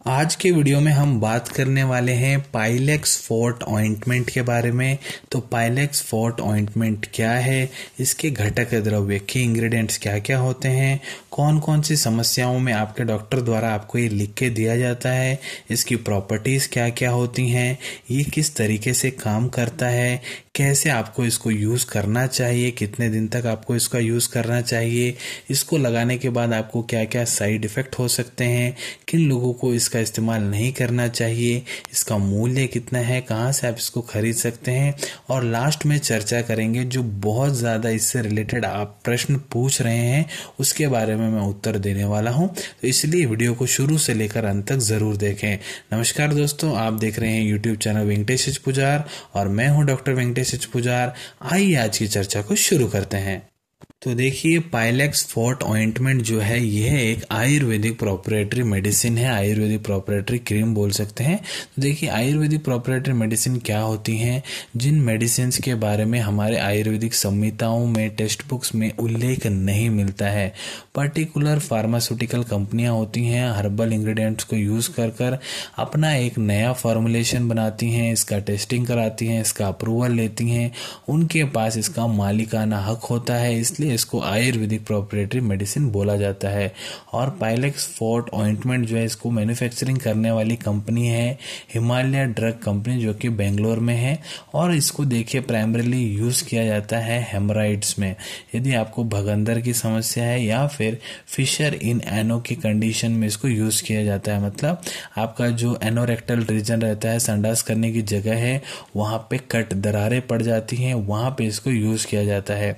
आज के वीडियो में हम बात करने वाले हैं पाइलेक्स फोर्ट ऑइंटमेंट के बारे में। तो पाइलेक्स फोर्ट ऑइंटमेंट क्या है, इसके घटक द्रव्य के इंग्रेडिएंट्स क्या क्या होते हैं, कौन कौन सी समस्याओं में आपके डॉक्टर द्वारा आपको ये लिख के दिया जाता है, इसकी प्रॉपर्टीज क्या क्या होती हैं, ये किस तरीके से काम करता है, कैसे आपको इसको यूज़ करना चाहिए, कितने दिन तक आपको इसका यूज़ करना चाहिए, इसको लगाने के बाद आपको क्या क्या साइड इफ़ेक्ट हो सकते हैं, किन लोगों को इसका इस्तेमाल नहीं करना चाहिए, इसका मूल्य कितना है, कहाँ से आप इसको खरीद सकते हैं, और लास्ट में चर्चा करेंगे जो बहुत ज़्यादा इससे रिलेटेड आप प्रश्न पूछ रहे हैं उसके बारे में मैं उत्तर देने वाला हूं। तो इसलिए वीडियो को शुरू से लेकर अंत तक ज़रूर देखें। नमस्कार दोस्तों, आप देख रहे हैं यूट्यूब चैनल वेंकटेश एच पुजार और मैं हूं डॉक्टर वेंकटेश एच पुजार। आइए आज की चर्चा को शुरू करते हैं। तो देखिए, पाइलेक्स फोर्ट ऑइंटमेंट जो है यह एक आयुर्वेदिक प्रोप्राइटरी मेडिसिन है, आयुर्वेदिक प्रोप्राइटरी क्रीम बोल सकते हैं। तो देखिए, आयुर्वेदिक प्रोप्राइटरी मेडिसिन क्या होती हैं, जिन मेडिसिन के बारे में हमारे आयुर्वेदिक संहिताओं में, टेक्स्ट बुक्स में उल्लेख नहीं मिलता है। पर्टिकुलर फार्मास्यूटिकल कंपनियां होती हैं, हर्बल इंग्रेडिएंट्स को यूज़ कर कर अपना एक नया फॉर्मुलेशन बनाती हैं, इसका टेस्टिंग कराती हैं, इसका अप्रूवल लेती हैं, उनके पास इसका मालिकाना हक होता है, इसलिए इसको आयुर्वेदिक प्रोप्राइटरी मेडिसिन बोला जाता है। और पाइलेक्स फोर्ट ऑइंटमेंट जो है इसको मैन्युफैक्चरिंग करने वाली कंपनी है हिमालय ड्रग कंपनी, जो कि बेंगलोर में है। और इसको देखिए प्राइमरीली यूज़ किया जाता है हेमराइड्स में। यदि आपको भगंदर की समस्या है या फिर फिशर इन एनो की कंडीशन में इसको यूज़ किया जाता है। मतलब आपका जो एनोरेक्टल रीजन रहता है, संडास करने की जगह है, वहाँ पे कट दरारें पड़ जाती हैं, वहाँ पे इसको यूज़ किया जाता है।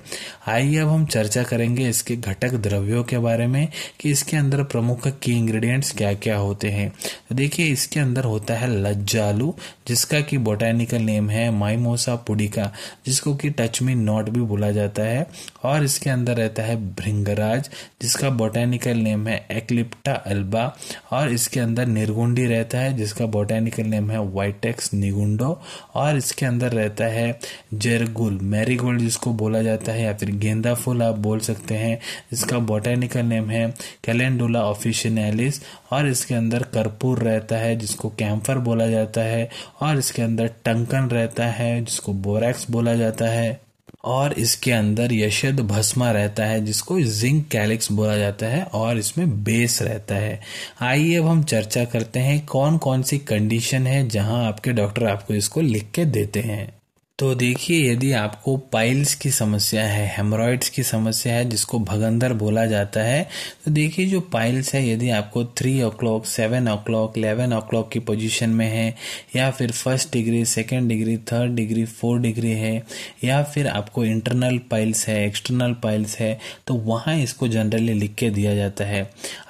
आइए अब हम चर्चा करेंगे इसके घटक द्रव्यों के बारे में कि इसके अंदर प्रमुख की इंग्रेडिएंट्स क्या क्या होते हैं। तो देखिए, इसके अंदर होता है लज्जालू, जिसका कि बोटैनिकल नेम है माइमोसा पुडिका, जिसको कि टच मी नॉट भी बोला जाता है। और इसके अंदर रहता है भृंगराज, जिसका बोटैनिकल नेम है एक्लिप्टा अल्बा। और इसके अंदर निर्गुंडी रहता है, जिसका बोटैनिकल नेम है वाइटेक्स निगुंडो। और इसके अंदर रहता है जेरगुल, मैरीगोल्ड जिसको बोला जाता है, या फिर गेंदा फूल आप बोल सकते हैं, जिसका बोटैनिकल नेम है कैलेंडुला ऑफिशिनैलिस। और इसके अंदर कर्पूर रहता है, जिसको कैम्फर बोला जाता है। और इसके अंदर टंकन रहता है, जिसको बोरैक्स बोला जाता है। और इसके अंदर यशद भस्मा रहता है, जिसको जिंक कैलिक्स बोला जाता है। और इसमें बेस रहता है। आइए अब हम चर्चा करते हैं कौन कौन सी कंडीशन है जहां आपके डॉक्टर आपको इसको लिख के देते हैं। तो देखिए, यदि आपको पाइल्स की समस्या है, हेमरॉइड्स की समस्या है, जिसको भगंदर बोला जाता है, तो देखिए जो पाइल्स है, यदि आपको 3 o'clock, 7 o'clock, 11 o'clock की पोजीशन में है, या फिर 1st degree, 2nd degree, 3rd degree, 4th degree है, या फिर आपको इंटरनल पाइल्स है, एक्सटर्नल पाइल्स है, तो वहाँ इसको जनरली लिख के दिया जाता है।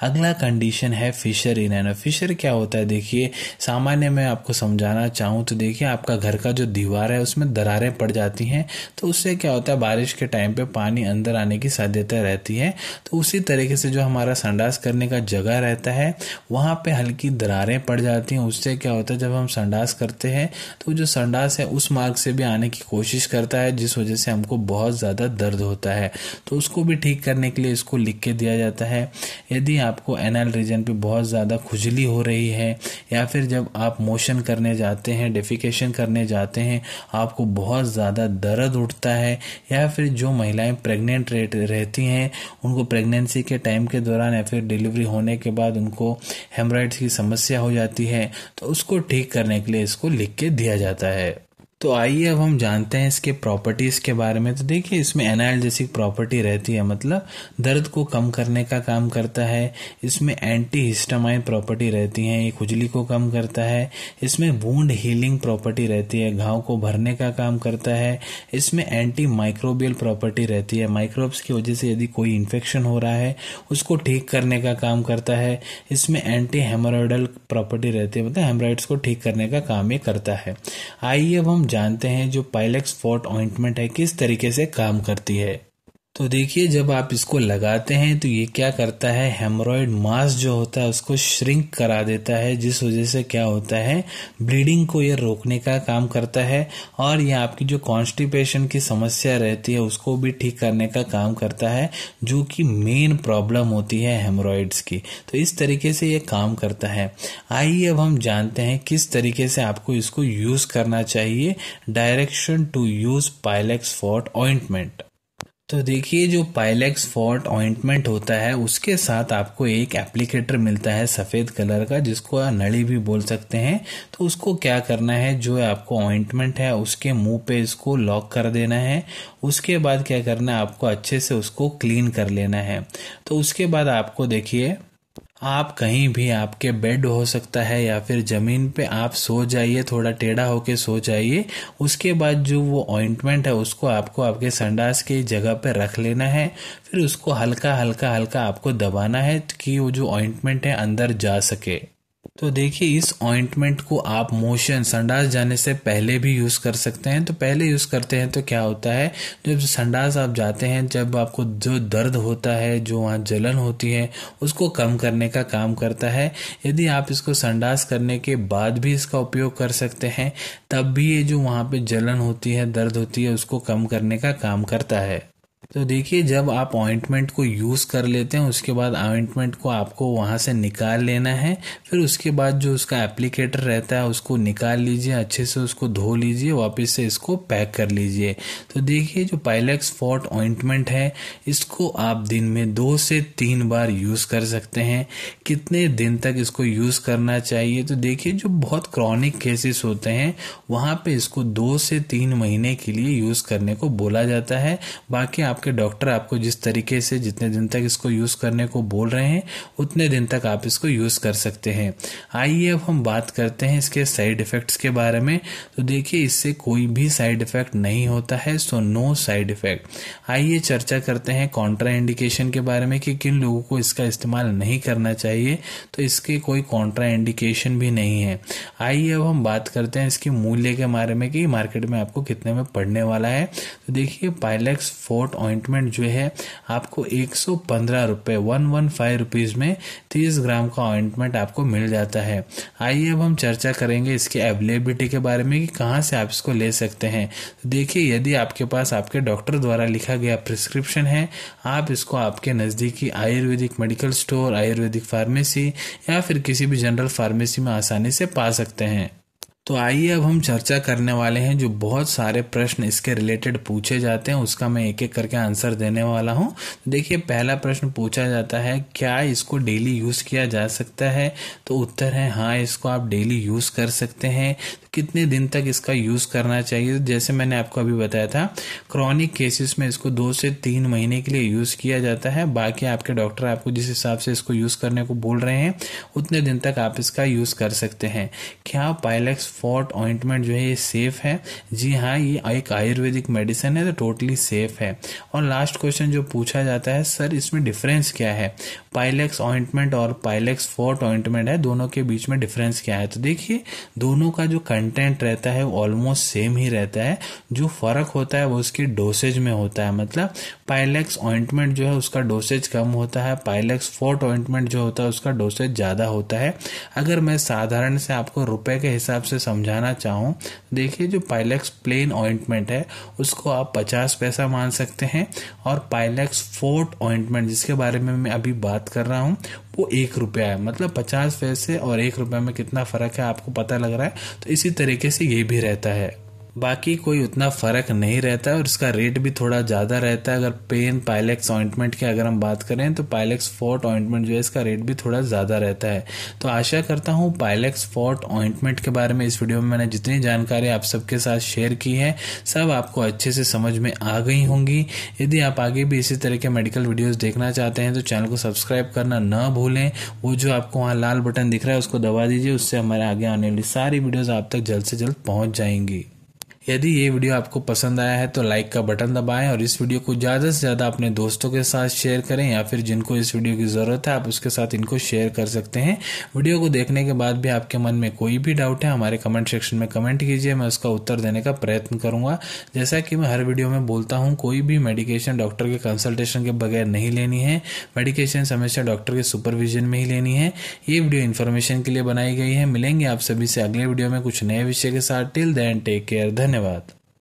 अगला कंडीशन है फिशर इन एनो। फिशर क्या होता है, देखिए सामान्य मैं आपको समझाना चाहूँ तो देखिए, आपका घर का जो दीवार है उसमें दरारें पड़ जाती हैं, तो उससे क्या होता है, बारिश के टाइम पे पानी अंदर आने की साध्यता रहती है। तो उसी तरीके से जो हमारा संडास करने का जगह रहता है, वहाँ पे हल्की दरारें पड़ जाती हैं। उससे क्या होता है, जब हम संडास करते हैं तो जो संडास है उस मार्ग से भी आने की कोशिश करता है, जिस वजह से हमको बहुत ज़्यादा दर्द होता है। तो उसको भी ठीक करने के लिए इसको लिख के दिया जाता है। यदि आपको एनल रीजन पे बहुत ज़्यादा खुजली हो रही है, या फिर जब आप मोशन करने जाते हैं, डेफिकेशन करने जाते हैं, आपको बहुत ज़्यादा दर्द उठता है, या फिर जो महिलाएं प्रेग्नेंट रहती हैं उनको प्रेगनेंसी के टाइम के दौरान या फिर डिलीवरी होने के बाद उनको हेमराइड्स की समस्या हो जाती है, तो उसको ठीक करने के लिए इसको लिख के दिया जाता है। तो आइए अब हम जानते हैं इसके प्रॉपर्टीज़ के बारे में। तो देखिए, इसमें एनाल्जेसिक प्रॉपर्टी रहती है, मतलब दर्द को कम करने का काम करता है। इसमें एंटी हिस्टामाइन प्रॉपर्टी रहती है, ये खुजली को कम करता है। इसमें वुंड हीलिंग प्रॉपर्टी रहती है, घाव को भरने का काम करता है। इसमें एंटी माइक्रोबियल प्रॉपर्टी रहती है, माइक्रोब्स की वजह से यदि कोई इन्फेक्शन हो रहा है उसको ठीक करने का काम करता है। इसमें एंटी हेमोरॉइडल प्रॉपर्टी रहती है, मतलब हेमराइड्स को ठीक करने का काम ये करता है। आइए अब हम जानते हैं जो पाइलेक्स फोर्ट ऑइंटमेंट है किस तरीके से काम करती है। तो देखिए जब आप इसको लगाते हैं तो ये क्या करता है, हेमरॉइड मास जो होता है उसको श्रिंक करा देता है, जिस वजह से क्या होता है, ब्लीडिंग को ये रोकने का काम करता है और ये आपकी जो कॉन्स्टिपेशन की समस्या रहती है उसको भी ठीक करने का काम करता है, जो कि मेन प्रॉब्लम होती है हेमरॉइड्स की। तो इस तरीके से ये काम करता है। आइए अब हम जानते हैं किस तरीके से आपको इसको यूज करना चाहिए। Direction to use Pilex forte ointment. तो देखिए जो पाइलेक्स फोर्ट ऑइंटमेंट होता है उसके साथ आपको एक एप्लीकेटर मिलता है सफ़ेद कलर का, जिसको आप नली भी बोल सकते हैं। तो उसको क्या करना है, जो आपको ऑइंटमेंट है उसके मुंह पे इसको लॉक कर देना है। उसके बाद क्या करना है, आपको अच्छे से उसको क्लीन कर लेना है। तो उसके बाद आपको देखिए, आप कहीं भी, आपके बेड हो सकता है या फिर ज़मीन पे आप सो जाइए, थोड़ा टेढ़ा होके सो जाइए। उसके बाद जो वो ऑइंटमेंट है उसको आपको आपके संडास की जगह पे रख लेना है। फिर उसको हल्का हल्का हल्का आपको दबाना है कि वो जो ऑइंटमेंट है अंदर जा सके। तो देखिए इस ऑइंटमेंट को आप मोशन, संडास जाने से पहले भी यूज़ कर सकते हैं। तो पहले यूज़ करते हैं तो क्या होता है, जब संडास आप जाते हैं, जब आपको जो दर्द होता है, जो वहाँ जलन होती है, उसको कम करने का काम करता है। यदि आप इसको संडास करने के बाद भी इसका उपयोग कर सकते हैं, तब भी ये जो वहाँ पे जलन होती है, दर्द होती है, उसको कम करने का काम करता है। तो देखिए जब आप ऑइंटमेंट को यूज़ कर लेते हैं उसके बाद ऑइंटमेंट को आपको वहाँ से निकाल लेना है। फिर उसके बाद जो उसका एप्लीकेटर रहता है उसको निकाल लीजिए, अच्छे से उसको धो लीजिए, वापस से इसको पैक कर लीजिए। तो देखिए जो पाइलेक्स फोर्ट ऑइंटमेंट है इसको आप दिन में 2 से 3 बार यूज़ कर सकते हैं। कितने दिन तक इसको यूज़ करना चाहिए, तो देखिए जो बहुत क्रॉनिक केसेस होते हैं वहाँ पे इसको 2 से 3 महीने के लिए यूज़ करने को बोला जाता है। बाकी आपके डॉक्टर आपको जिस तरीके से जितने दिन तक इसको यूज़ करने को बोल रहे हैं उतने दिन तक आप इसको यूज़ कर सकते हैं। आइए अब हम बात करते हैं इसके साइड इफ़ेक्ट्स के बारे में। तो देखिए इससे कोई भी साइड इफ़ेक्ट नहीं होता है, सो नो साइड इफ़ेक्ट। आइए चर्चा करते हैं कॉन्ट्रा इंडिकेशन के बारे में कि किन लोगों को इसका इस्तेमाल नहीं करना चाहिए। तो इसके कोई कॉन्ट्रा इंडिकेशन भी नहीं है। आइए अब हम बात करते हैं इसके मूल्य के बारे में कि मार्केट में आपको कितने में पड़ने वाला है। तो देखिए पाइलेक्स फोर्ट ऑइंटमेंट जो है आपको 115 रुपये 115 रुपीज़ में 30 ग्राम का ऑइंटमेंट आपको मिल जाता है। आइए अब हम चर्चा करेंगे इसके अवेलेबिलिटी के बारे में कि कहाँ से आप इसको ले सकते हैं। तो देखिए यदि आपके पास आपके डॉक्टर द्वारा लिखा गया प्रिस्क्रिप्शन है, आप इसको आपके नज़दीकी Ayurvedic medical store, Ayurvedic pharmacy या फिर किसी भी जनरल फार्मेसी में आसानी से पा सकते हैं। तो आइए अब हम चर्चा करने वाले हैं, जो बहुत सारे प्रश्न इसके रिलेटेड पूछे जाते हैं उसका मैं एक एक करके आंसर देने वाला हूं। देखिए पहला प्रश्न पूछा जाता है, क्या इसको डेली यूज़ किया जा सकता है? तो उत्तर है हाँ, इसको आप डेली यूज़ कर सकते हैं। तो कितने दिन तक इसका यूज़ करना चाहिए? जैसे मैंने आपको अभी बताया था, क्रॉनिक केसेस में इसको 2 से 3 महीने के लिए यूज़ किया जाता है। बाकी आपके डॉक्टर आपको जिस हिसाब से इसको यूज़ करने को बोल रहे हैं उतने दिन तक आप इसका यूज़ कर सकते हैं। क्या पाइलेक्स फोर्ट ऑइंटमेंट जो है ये सेफ है? जी हाँ, ये एक आयुर्वेदिक मेडिसिन है तो टोटली सेफ है। और लास्ट क्वेश्चन जो पूछा जाता है, सर इसमें डिफरेंस क्या है? पाइलेक्स ऑइंटमेंट और पाइलेक्स फोर्ट ऑइंटमेंट है, दोनों के बीच में डिफरेंस क्या है? तो देखिए दोनों का जो कंटेंट रहता है वो ऑलमोस्ट सेम ही रहता है। जो फर्क होता है वो उसकी डोसेज में होता है। मतलब पाइलेक्स ऑइंटमेंट जो है उसका डोसेज कम होता है, पाइलेक्स फोर्ट ऑइंटमेंट जो होता है उसका डोसेज ज़्यादा होता है। अगर मैं साधारण से आपको रुपए के हिसाब से समझाना चाहूँ, देखिए जो पाइलेक्स प्लेन ऑइंटमेंट है उसको आप 50 पैसा मान सकते हैं, और पाइलेक्स फोर्ट ऑइंटमेंट जिसके बारे में मैं अभी बात कर रहा हूँ वो 1 रुपया है। मतलब 50 पैसे और 1 रुपये में कितना फ़र्क है आपको पता लग रहा है। तो इसी तरीके से ये भी रहता है, बाकी कोई उतना फ़र्क नहीं रहता है और इसका रेट भी थोड़ा ज़्यादा रहता है। अगर पेन पाइलेक्स ऑइंटमेंट की अगर हम बात करें तो पाइलेक्स फोर्ट ऑइंटमेंट जो है इसका रेट भी थोड़ा ज़्यादा रहता है। तो आशा करता हूँ पाइलेक्स फोर्ट ऑइंटमेंट के बारे में इस वीडियो में मैंने जितनी जानकारी आप सबके साथ शेयर की है सब आपको अच्छे से समझ में आ गई होंगी। यदि आप आगे भी इसी तरह के मेडिकल वीडियोज़ देखना चाहते हैं तो चैनल को सब्सक्राइब करना ना भूलें। वो जो आपको वहाँ लाल बटन दिख रहा है उसको दबा दीजिए, उससे हमारे आगे आने वाली सारी वीडियोज़ आप तक जल्द से जल्द पहुँच जाएंगी। यदि ये वीडियो आपको पसंद आया है तो लाइक का बटन दबाएं और इस वीडियो को ज़्यादा से ज़्यादा अपने दोस्तों के साथ शेयर करें, या फिर जिनको इस वीडियो की ज़रूरत है आप उसके साथ इनको शेयर कर सकते हैं। वीडियो को देखने के बाद भी आपके मन में कोई भी डाउट है हमारे कमेंट सेक्शन में कमेंट कीजिए, मैं उसका उत्तर देने का प्रयत्न करूंगा। जैसा कि मैं हर वीडियो में बोलता हूं, कोई भी मेडिकेशन डॉक्टर के कंसल्टेशन के बगैर नहीं लेनी है। मेडिकेशन हमेशा डॉक्टर के सुपरविजन में ही लेनी है। ये वीडियो इन्फॉर्मेशन के लिए बनाई गई है। मिलेंगे आप सभी से अगले वीडियो में कुछ नए विषय के साथ। Till then take care. धन्यवाद।